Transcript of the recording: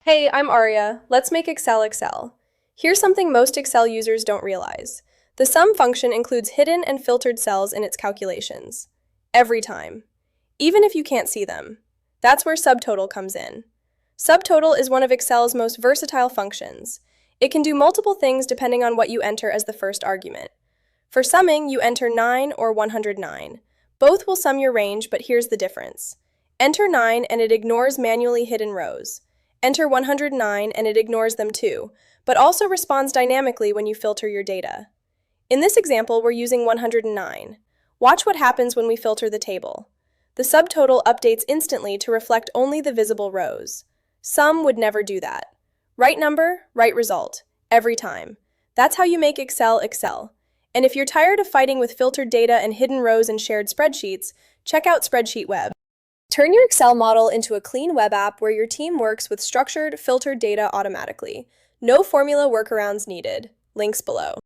Hey, I'm Aria. Let's make Excel. Here's something most Excel users don't realize. The sum function includes hidden and filtered cells in its calculations. Every time. Even if you can't see them. That's where subtotal comes in. Subtotal is one of Excel's most versatile functions. It can do multiple things depending on what you enter as the first argument. For summing, you enter 9 or 109. Both will sum your range, but here's the difference. Enter 9 and it ignores manually hidden rows. Enter 109 and it ignores them too, but also responds dynamically when you filter your data. In this example, we're using 109. Watch what happens when we filter the table. The subtotal updates instantly to reflect only the visible rows. Sum would never do that. Right number, right result. Every time. That's how you make Excel. And if you're tired of fighting with filtered data and hidden rows in shared spreadsheets, check out SpreadsheetWeb. Turn your Excel model into a clean web app where your team works with structured, filtered data automatically. No formula workarounds needed. Links below.